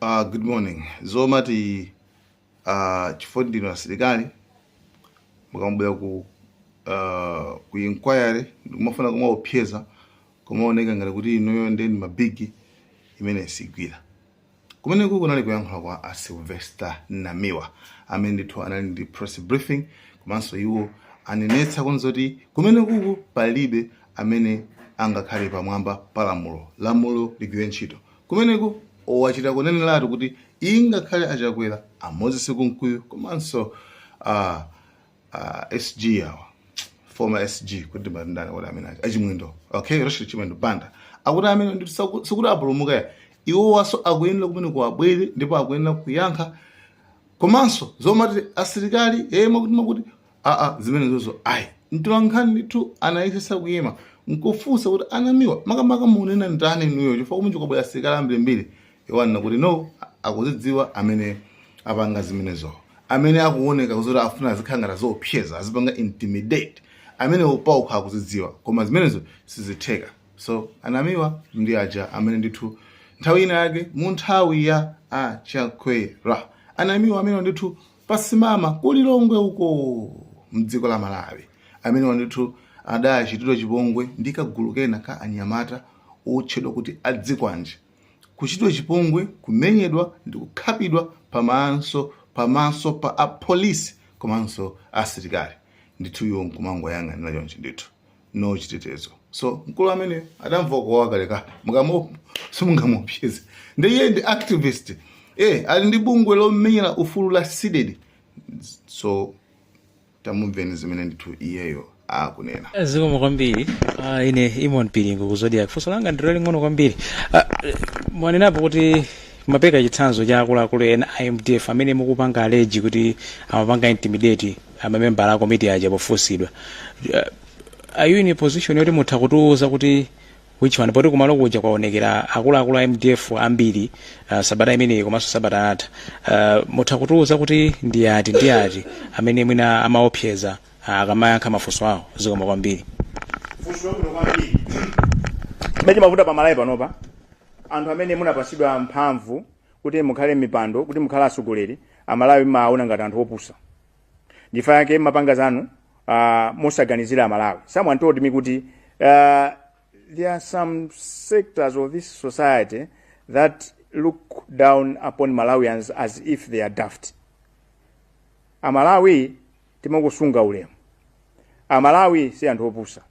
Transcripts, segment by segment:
Good morning. Zomati chifundi na serikali mukambula ku inquiry kumafuna kumwa opyeza kumaoneka ngati kuti inoyo ndeni mabigi imene sigwira. Kumene kuko nali kuyankhula kwa Sylvester Namiwa amene ndithu anali ndi press briefing komanso iwo anenetsa kunzoti kumene kuko palibe amene angakhale pamwamba pa lamulo ligwire ntchito. Kumeneko owachita kuneneratu kuti ingakhale achakwera Moses Kunkuyu komanso SG awa former SG kuti bandana wala amene achimwendo okay Rashid Chimwendo banda akuti amene ndi sikuti apulumuka iwo waso akuyenera kumene kuabwere ndipo akuyenera kuyankha komanso zomati asilikali makuti zimene zozo ayi mtulankhani ndithu anayesesa kuyema nkufunsa kuti Anamiwa makamaka munena ndani inuyo chifukwa kumunji kwabwera asilikali ambirimbiri iwanna kuti no akuzidziwa amene apanga zimenezo amene akuoneka kuzoti afuna zikhangata zopyeza azipanga intimidate amene upauka akuzidziwa koma zimenezo sizitheka. So Anamiwa ndi aja amene ndithu nthawi ina yake mu nthawi ya achakwera Anamiwa amene ndithu pasimama kulilongwe uko mdziko la Malawi amene ndithu adachitidwa chipongwe ndi kagulu kena ka anyamata otchedwa kuti adzikwanje kuchitidwa chipongwe kumenyedwa ndi kukhapidwa pamaso pa apolisi komanso asilikali ndithu iwo nkumango yanga ndinachonchi ndithu no chitetezo. So mkulu amene adamva kuwakaleka mukamo simungamupyeze ndiye ndi activist ali ndi bungwe lomenyera ufulu la SIDED. So tamumveni zimene ndithu iyeyo akunena. Zikomo kwambiri ine Imon Pilingo kuzodiya kufunso langa ndiloli ngono kwambiri mwanenapo kuti mapeka chitsanzo cha akuluakulu ena IMDF amene mukupanga aleji kuti amapanga intimidate amamembala a komiti aja pofunsidwa. Are you in a position yoti mutha kutiuza kuti which one poti kumalo kuja kwaonekera akuluakulu a IMDF ambiri sabata imeneyi komanso sabata atha mutha kutiuza kuti ndi ati amene mwina amaopseza akamayankha mafunso awo. Zikomo kwambiri. Funso kuno kwambiri meji mavuta pamalayi panopa anthu amene munapasidwa mphamvu kuti mukhale mipando kuti mukhale atsogoleri amalawi maona ngati anthu opusa ndifa yake mapanga zanu mosaganizira amalawi. Someone told me kuti there are some sectors of this society that look down upon Malawians as if they are daft. Amalawi timangosunga ulemu. Amalawi si anthu opusa.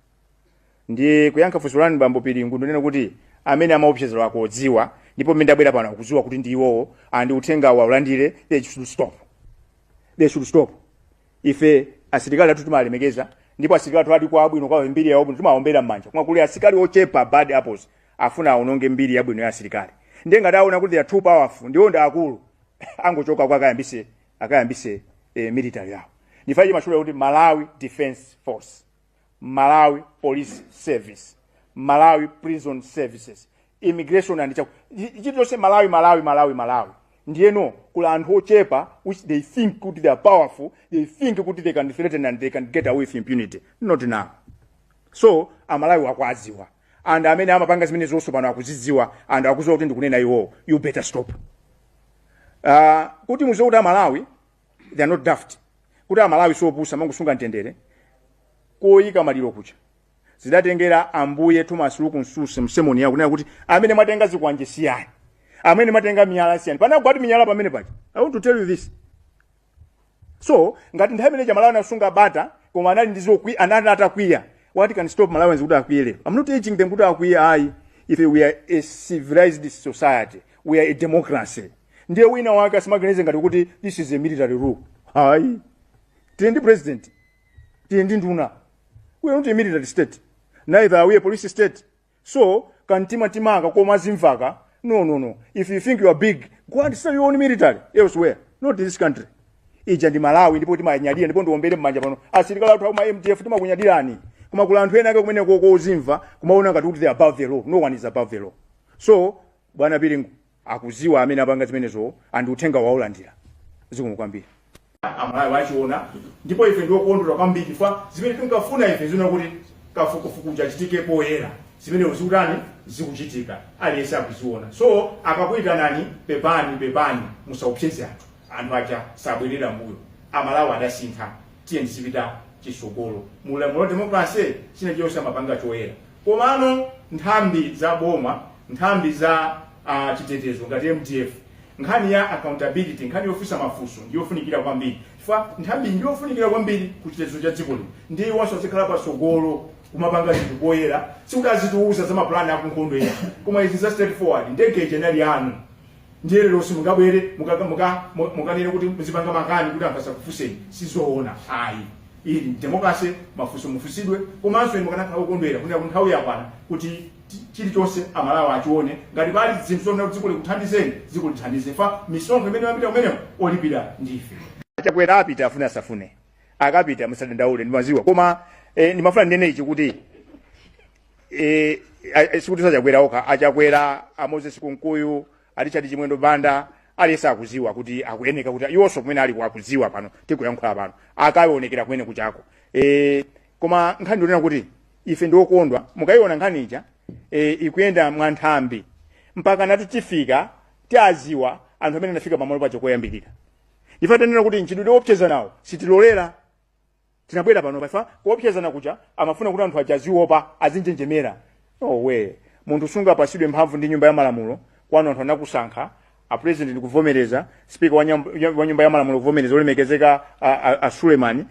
Ndi kuyankha funso lanu bambo Pilingo ndinena kuti amene amaopsezera akodziwa ndipo mendabwera pano kudziwa kuti ndi iwowo andi uthenga waulandire. They should stop. Ife asilikali athu timalemekeza ndipo asilikali athu kwa abwino kwa mbiri ya obwino timaombera mmanja koma kuli asilikali ochepa bad apples afuna aononge mbiri ya bwino ya asilikali ndenga daona kuti they are too powerful ndiwo nda akulu angochoka kwa akayambise military yao. Nifaje mashule kuti Malawi Defense Force, Malawi Police Service, Malawi Prison Services, Immigration and chito se Malawi ndiyeno kula anthu ochepa which they think kuti they are powerful, they think kuti they can threaten and they can get away with impunity. Not now. So amalawi wakwaziwa and amene amapanga zimene zonso pano akuzidziwa and akuzowa kuti ndikunena iwo you better stop. Kuti muzo kuti Malawi they are not daft. Kuti Malawi so opusa mangosunga ntendere koyika maliro kucha zidatengera ambuye Thomas Luku Nsusa msemoni yako kunena kuti amene matenga zikwanje siyani amene matenga miyala siyani pana kwati miyala pamene pacha. I want to tell you this. So ngati nthawi imene Malawi nasunga bata koma anali ndizokwi anali atakwiya what can stop Malawians kuti akwiyere? I'm not teaching them kuti akwiya ayi. If we are a civilized society, we are a democracy, ndiye wina wake asimaganize ngati kuti this is a military rule. Ayi tindi president tindi nduna. We are not a military state, neither are we a police state. So kantima timanga koma zimvaka. No. If you think you are big, go and start your own military elsewhere, not in this country. Ija ndi Malawi ndipo timanyadira ndipo ndiombere mmanja pano asilikali athu ma MTF timakunyadirani koma kula anthu ena ake kumene kozimva kumaona ngati kuti they are above the law. No one is above the law. So bwana Pilingo akuziwa amene apanga zimenezo and uthenga waulandira. Zikomo kwambiri. Amalawi wachiona ndipo ife ndio kuondwa kwambiri fa zimene tinkafuna ife zina kuti kafukufuku chachitike poyera. zimene zikutani zikuchitika aliyense akuziona. So akakuyitanani pepani musaupseze anthu aja sabwerera mbuyo. Amalawi adasintha, tiye ndizipita chisogolo. Mulamulo wa demokrasi china chiyonse amapanga choyera. Komano nthambi za boma, nthambi za chitetezo ngati MDF, nkhani ya accountability, nkhani yofunsa mafunso ndiyofunikira kwambiri. Chifukwa nthambi ndiyofunikira kwambiri ku chitetezo cha dziko lino. Ndiye wanso zikhala pasogolo kumapanga zinthu poyera, sikuti azitiuza za mapulani akunkhondo ena. Koma izi za straightforward, ndege jenali yanu. Ndiye lero simungabwere mukanene kuti muzipanga makani kuti anthu asakufuseni. Sizoona ayi. Ili demokrasi mafunso mufusidwe, komanso inu mukanakhala okondwera kuti nthawi yakwana kuti chilichonse amalawi achione ngati pali zinthu zomwe dziko likuthandizeni dziko lithandize. Fa misonkho imene mapita kumeneko olipira ndife. Achakwera apita afuna asafune. Akapita musadandaule ndimaziwa. Koma ndimafuna ndinene ichi kuti sikuti sachakwera okha, achakwera Moses Kunkuyu, Richard Chimwendo Banda, aliyesa akuziwa kuti akuyeneka kuti yonso kumene ali kuziwa pano tikuyankhula pano akaonekera kumene kuchako. Koma nkhani ndionena kuti ife ndiokondwa mukayiona nkhani ija ikuyenda mwanthambi mpaka nati tifika tiaziwa anthu amene nafika pamalo pacho koyambirira. Ife tanena kuti nchidwe opcheza nawo sitilolera. Tinabwera pano pafa kuopchezana kucha amafuna kuti anthu achaziopa azinjenjemera. No way. Munthu sunga pasidwe mphamvu ndi nyumba ya malamulo kwano anthu anakusankha. A president ndikuvomereza, speaker wa nyumba ya malamulo kuvomereza olemekezeka a Suleiman,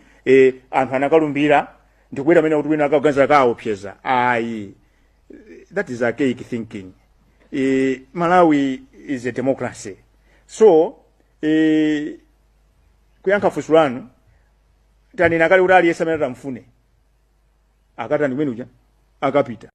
anthu anakalumbira ndikuwera amene kuti wina akaganza kaopcheza. Ayi. That is archaic thinking. Malawi is a democracy. So, kuyankha funso lanu tani nakali kuti aliyesa amene atamfune akatani kumene uja akapita.